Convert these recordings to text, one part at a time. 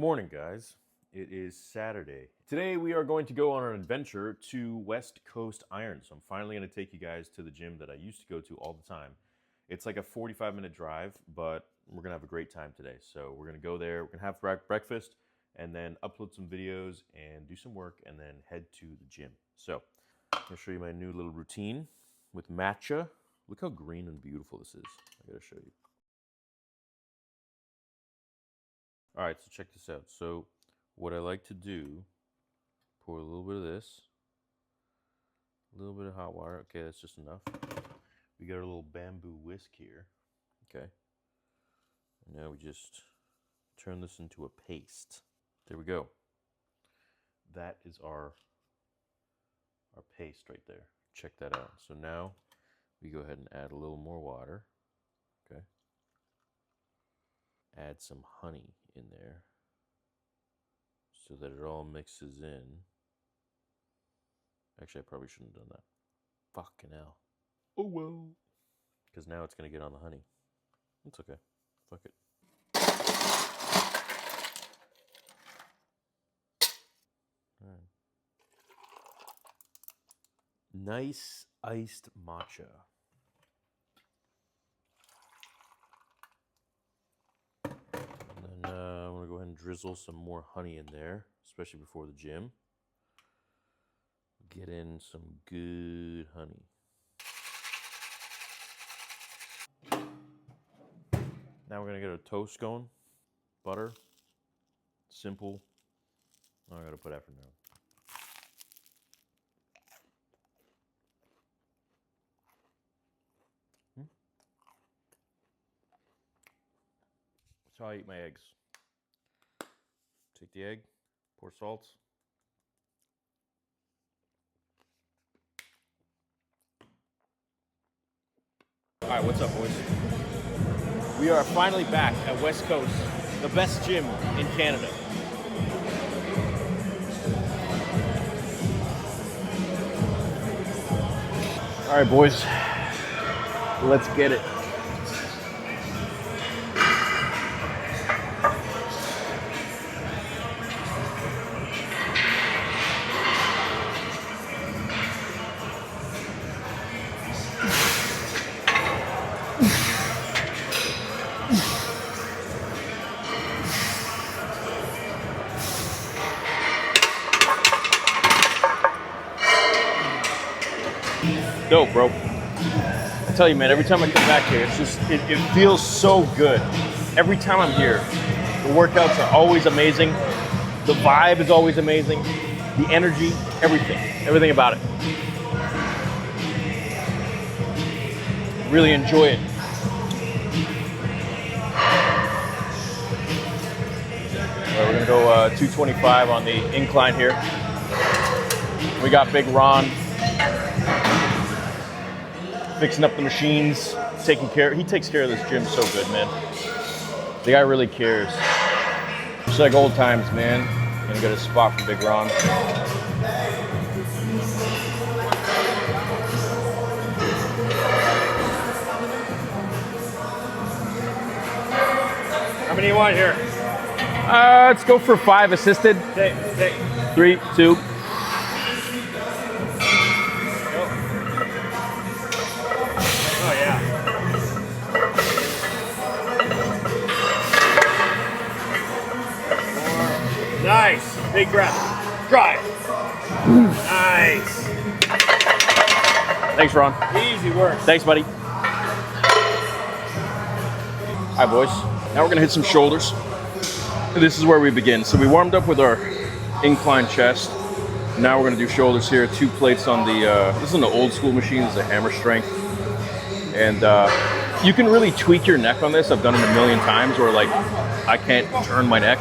Morning, guys. It is Saturday. Today we are going to go on an adventure to West Coast Iron. So I'm finally going to take you guys to the gym that I used to go to all the time. It's like a 45-minute drive, but we're going to have a great time today. So we're going to go there, we're going to have breakfast, and then upload some videos and do some work, and then head to the gym. So I'm going to show you my new little routine with matcha. Look how green and beautiful this is. I got to show you. All right, so check this out. So what I like to do, pour a little bit of this, a little bit of hot water. Okay, that's just enough. We got our little bamboo whisk here. Okay. And now we just turn this into a paste. There we go. That is our paste right there. Check that out. So now we go ahead and add a little more water. Okay. Add some honey in there so that it all mixes in. Actually, I probably shouldn't have done that. Fucking hell. Oh well. Because now it's going to get on the honey. It's okay. Fuck it. All right. Nice iced matcha. And then I'm going to go ahead and drizzle some more honey in there, especially before the gym. Get in some good honey. Now we're going to get a toast going. Butter. Simple. Oh, I got to put after now. That's how I eat my eggs. Take the egg, pour salt. All right, what's up, boys? We are finally back at West Coast, the best gym in Canada. All right, boys, let's get it. Dope, bro. I tell you, man, every time I come back here, it's just, it feels so good. Every time I'm here, the workouts are always amazing. The vibe is always amazing. The energy, everything about it. Really enjoy it. All right, we're gonna go 225 on the incline here. We got Big Ron fixing up the machines, taking care. He takes care of this gym so good, man. The guy really cares. Just like old times, man. Gonna get a spot from Big Ron. How many you want here? Let's go for 5 assisted. Okay. 3, 2. Oh yeah. More. Nice. Big breath. Drive. Nice. Thanks, Ron. Easy work. Thanks, buddy. All right, boys. Now we're gonna hit some shoulders. This is where we begin. So we warmed up with our incline chest. Now we're gonna do shoulders here. 2 plates on the, this is an old school machine. This is a hammer strength. And you can really tweak your neck on this. I've done it a million times where like I can't turn my neck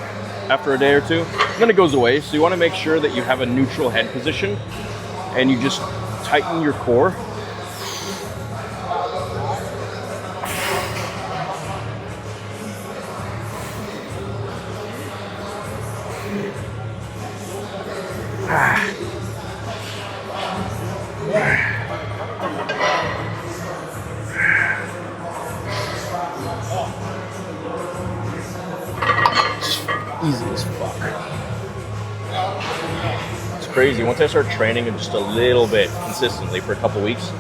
after a day or two. And then it goes away. So you wanna make sure that you have a neutral head position and you just tighten your core. Easy as fuck. It's crazy. Once I start training just a little bit consistently for a couple weeks,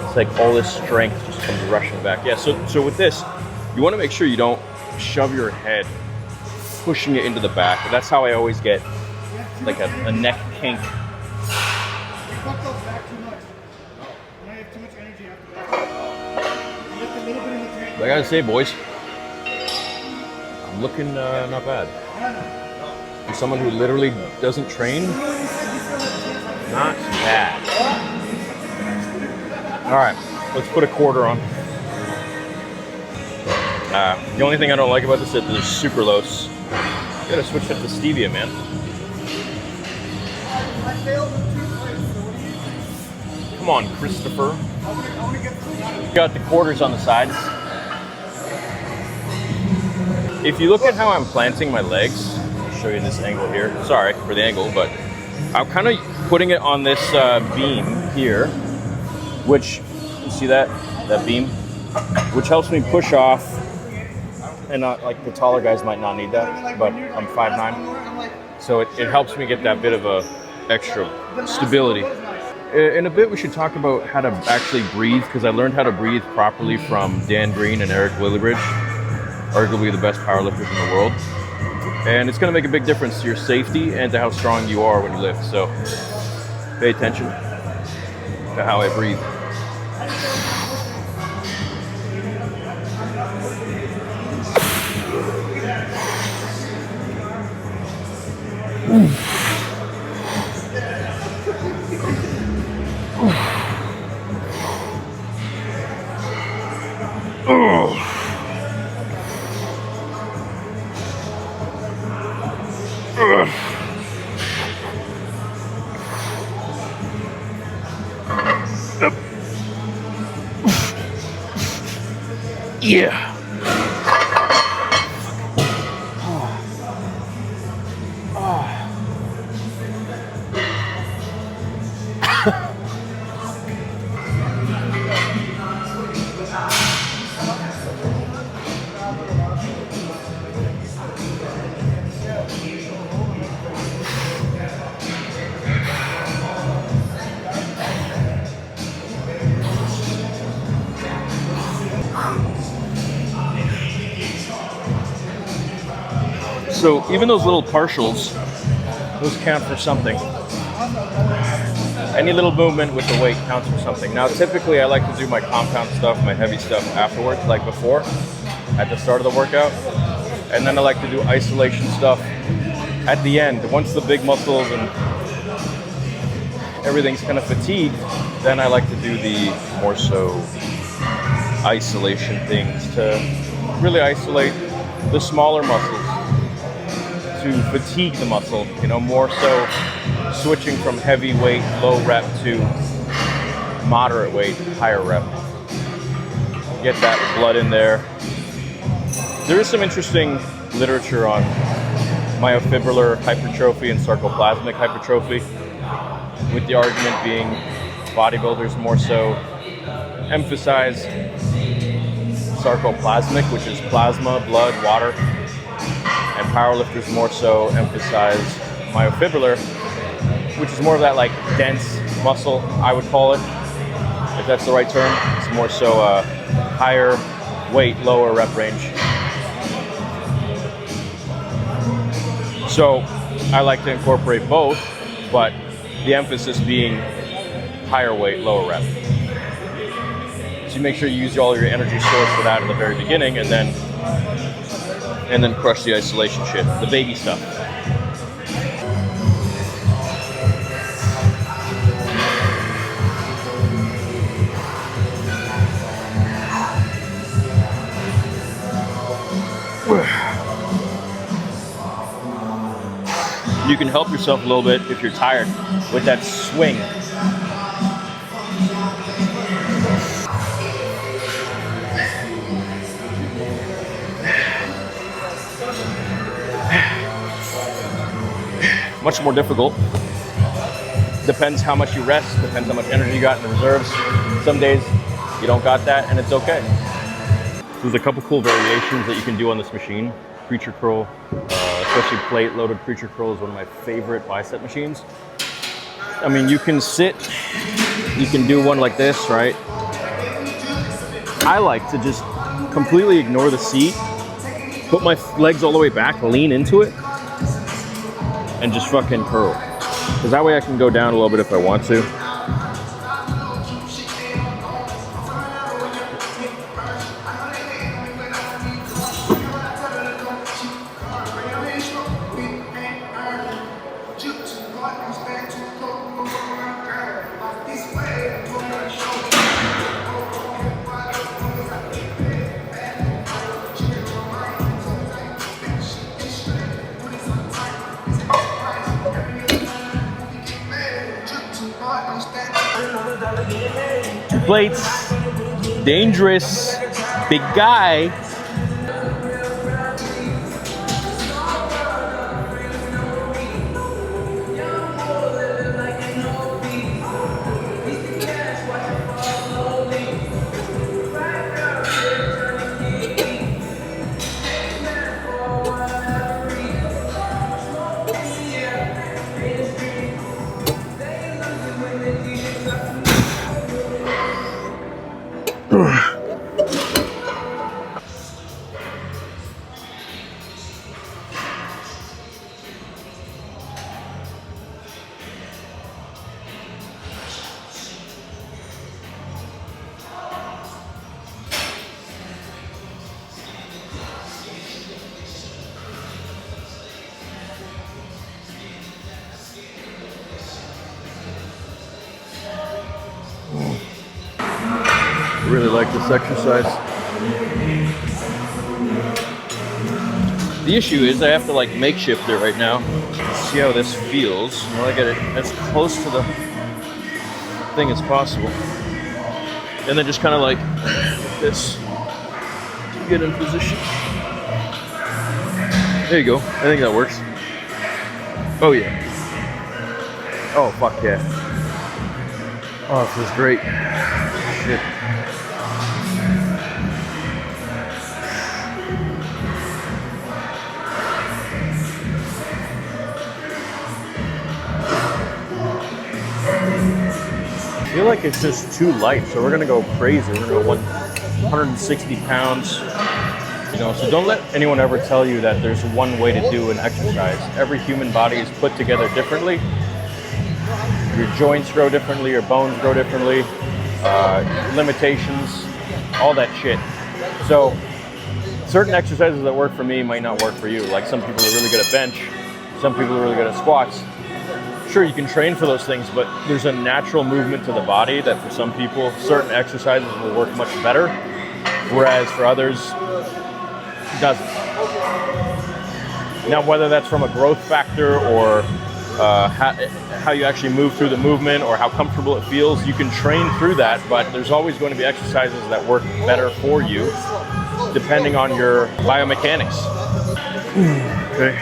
it's like all this strength just comes rushing back. Yeah, so with this, you want to make sure you don't shove your head pushing it into the back. That's how I always get like a neck kink. Fuck those back too much. When I have too much energy after that. Lift a little bit in the tank. I gotta say, boys, I'm looking not bad. For someone who literally doesn't train, not bad. All right, let's put a quarter on. The only thing I don't like about this is the sucralose. You gotta switch up to stevia, man. I failed with 2 plates, so what do you think? Come on, Christopher. I want to get this out of it. Got the quarters on the sides. If you look at how I'm planting my legs, I'll show you this angle here. Sorry for the angle, but I'm kind of putting it on this beam here, which, you see that beam? Which helps me push off, and not like the taller guys might not need that, but I'm 5'9", so it helps me get that bit of a extra stability. In a bit, we should talk about how to actually breathe, because I learned how to breathe properly from Dan Green and Eric Lillibridge, arguably the best powerlifters in the world. And it's going to make a big difference to your safety and to how strong you are when you lift. So pay attention to how I breathe. Yeah. So even those little partials, those count for something. Any little movement with the weight counts for something. Now typically I like to do my compound stuff, my heavy stuff afterwards, like before, at the start of the workout. And then I like to do isolation stuff at the end. Once the big muscles and everything's kind of fatigued, then I like to do the more so isolation things to really isolate the smaller muscles, to fatigue the muscle, you know, more so switching from heavy weight, low rep to moderate weight, higher rep. Get that blood in there. There is some interesting literature on myofibrillar hypertrophy and sarcoplasmic hypertrophy, with the argument being bodybuilders more so emphasize sarcoplasmic, which is plasma, blood, water, and powerlifters more so emphasize myofibrillar, which is more of that like dense muscle, I would call it, if that's the right term. It's more so a higher weight, lower rep range. So I like to incorporate both, but the emphasis being higher weight, lower rep. So you make sure you use all your energy source for that at the very beginning, and then crush the isolation shit, the baby stuff. You can help yourself a little bit if you're tired with that swing. Much more difficult. Depends how much you rest, depends how much energy you got in the reserves. Some days you don't got that, and it's okay. There's a couple cool variations that you can do on this machine. Creature curl, especially plate loaded preacher curl is one of my favorite bicep machines. I mean, you can sit, you can do one like this, right? I like to just completely ignore the seat, put my legs all the way back, lean into it, and just fucking curl. Because that way I can go down a little bit if I want to. Two plates, dangerous, big guy. Really like this exercise. The issue is I have to like makeshift it right now. See how this feels. I want to get it as close to the thing as possible. And then just kind of like this to get in position. There you go. I think that works. Oh yeah. Oh fuck yeah. Oh, this is great. Shit. I feel like it's just too light, so we're gonna go crazy. We're gonna go 160 pounds. You know, so don't let anyone ever tell you that there's one way to do an exercise. Every human body is put together differently. Your joints grow differently, your bones grow differently, limitations, all that shit. So certain exercises that work for me might not work for you. Like some people are really good at bench, some people are really good at squats. Sure, you can train for those things, but there's a natural movement to the body that for some people, certain exercises will work much better, whereas for others, it doesn't. Now, whether that's from a growth factor or how you actually move through the movement or how comfortable it feels, you can train through that, but there's always going to be exercises that work better for you, depending on your biomechanics. Okay.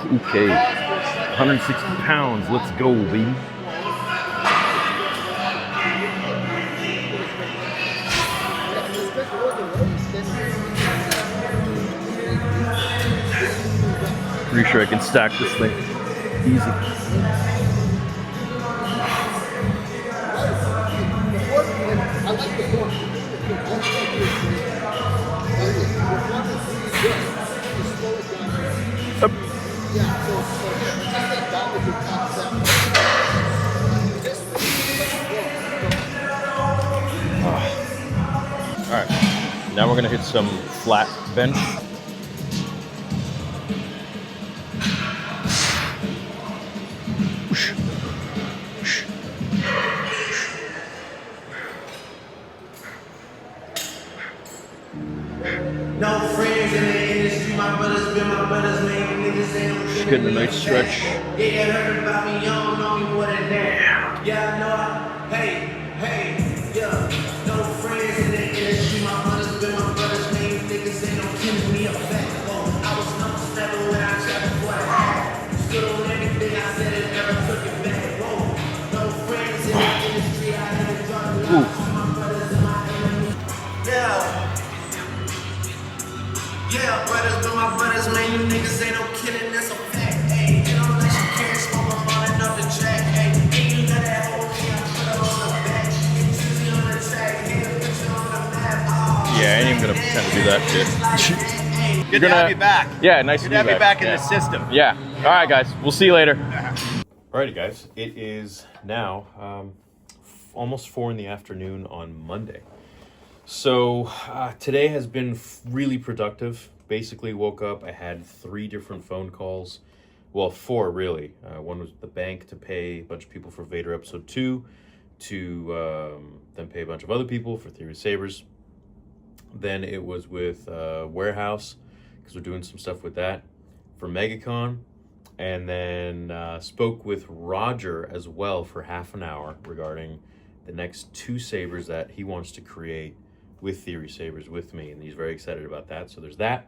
Okay, 160 pounds, let's go, baby. Pretty sure I can stack this thing easy. Up. All right, now we're gonna hit some flat bench. No friends in the industry, my brothers been my brothers, man. Niggas ain't no. Just getting a nice stretch. Yeah, you heard about me, you don't know me more than that. Yeah, I know. Hey, yeah. No friends in the industry, my brothers been my brothers, man. Niggas ain't no kidding me up back. I was number 7 when I traveled for the hat. Stood on everything I said and never took it back. Whoa. No friends in the industry, I had to drop it. you niggas ain't no killing, that's a fact. Ayy, you know that you can't smoke, I'm falling off the track. Ayy, and you got that whole thing, I put her on the back. Get Susie on the track, hit a picture on the map. Oh, Yeah, I ain't even gonna pretend to do that shit. Good to have you back. Yeah, nice Good to to have you back in yeah. the system. Yeah. All right, guys. We'll see you later. Alrighty, guys. It is now almost 4 in the afternoon on Monday. So today has been really productive. Basically woke up, I had 3 different phone calls. Well, 4 really. One was the bank to pay a bunch of people for Vader episode 2, to then pay a bunch of other people for Theory Sabers. Then it was with Warehouse, because we're doing some stuff with that for MegaCon. And then spoke with Roger as well for half an hour regarding the next 2 sabers that he wants to create with Theory Sabers with me, and he's very excited about that. So there's that.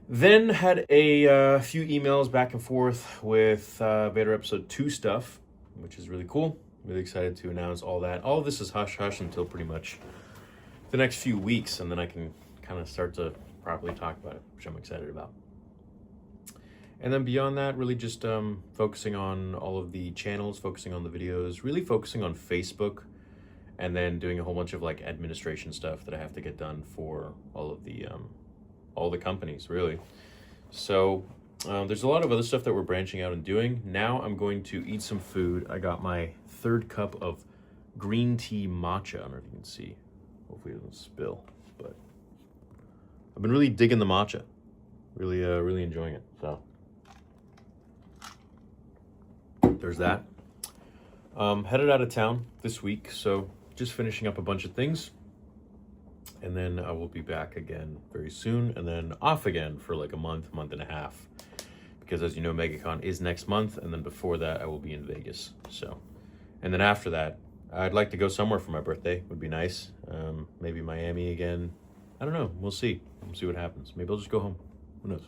Then had a few emails back and forth with Vader episode 2 stuff, which is really cool. Really excited to announce all that. All of this is hush-hush until pretty much the next few weeks, and then I can kind of start to properly talk about it, which I'm excited about. And then beyond that, really just focusing on all of the channels, focusing on the videos, really focusing on Facebook, and then doing a whole bunch of like administration stuff that I have to get done for all the companies, really. So there's a lot of other stuff that we're branching out and doing. Now I'm going to eat some food. I got my 3rd cup of green tea matcha. I don't know if you can see. Hopefully it doesn't spill, but I've been really digging the matcha. Really enjoying it. So there's that. Headed out of town this week, so just finishing up a bunch of things, and then I will be back again very soon, and then off again for like a month and a half, because as you know, MegaCon is next month, and then before that I will be in Vegas. So, and then after that, I'd like to go somewhere for my birthday. Would be nice. Maybe Miami again. I don't know. We'll see. We'll see what happens. Maybe I'll just go home. Who knows?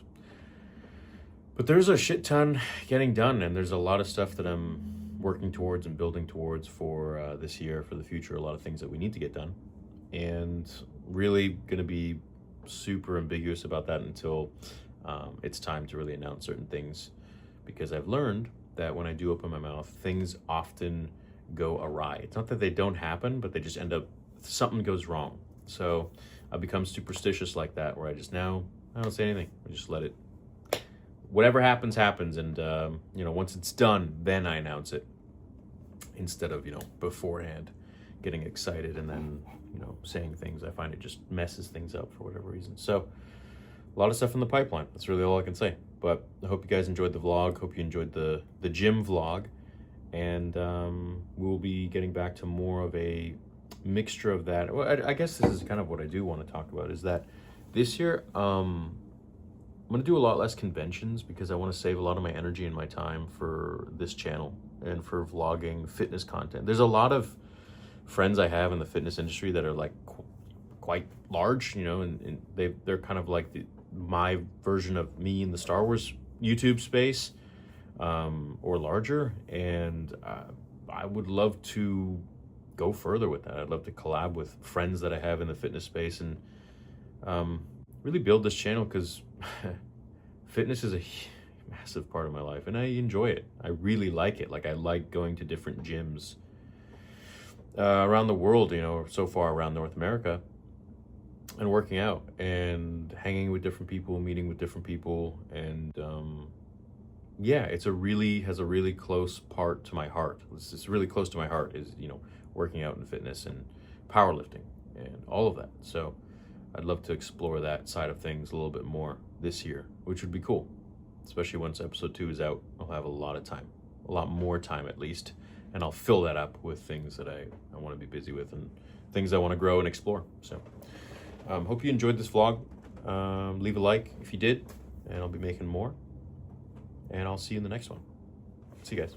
But there's a shit ton getting done, and there's a lot of stuff that I'm working towards and building towards for this year, for the future. A lot of things that we need to get done, and really going to be super ambiguous about that until it's time to really announce certain things, because I've learned that when I do open my mouth, things often go awry. It's not that they don't happen, but they just end up, something goes wrong. So I've become superstitious like that, where I don't say anything. I just let it, whatever happens, happens. And, once it's done, then I announce it, instead of, beforehand getting excited and then, saying things. I find it just messes things up for whatever reason. So a lot of stuff in the pipeline. That's really all I can say. But I hope you guys enjoyed the vlog. Hope you enjoyed the gym vlog. And we'll be getting back to more of a mixture of that. Well, I guess this is kind of what I do want to talk about, is that this year I'm going to do a lot less conventions, because I want to save a lot of my energy and my time for this channel and for vlogging fitness content. There's a lot of friends I have in the fitness industry that are like quite large, and they're kind of like my version of me in the Star Wars YouTube space, or larger, and I would love to go further with that. I'd love to collab with friends that I have in the fitness space, and really build this channel, because fitness is a massive part of my life, and I enjoy it. I really like it. Like, I like going to different gyms around the world, so far around North America, and working out and hanging with different people, meeting with different people, and yeah, has a really close part to my heart. It's really close to my heart, is working out and fitness and powerlifting and all of that. So I'd love to explore that side of things a little bit more this year, which would be cool. Especially once episode 2 is out, I'll have a lot of time, a lot more time at least, and I'll fill that up with things that I want to be busy with, and things I want to grow and explore. So hope you enjoyed this vlog. Leave a like if you did, and I'll be making more, and I'll see you in the next one. See you guys.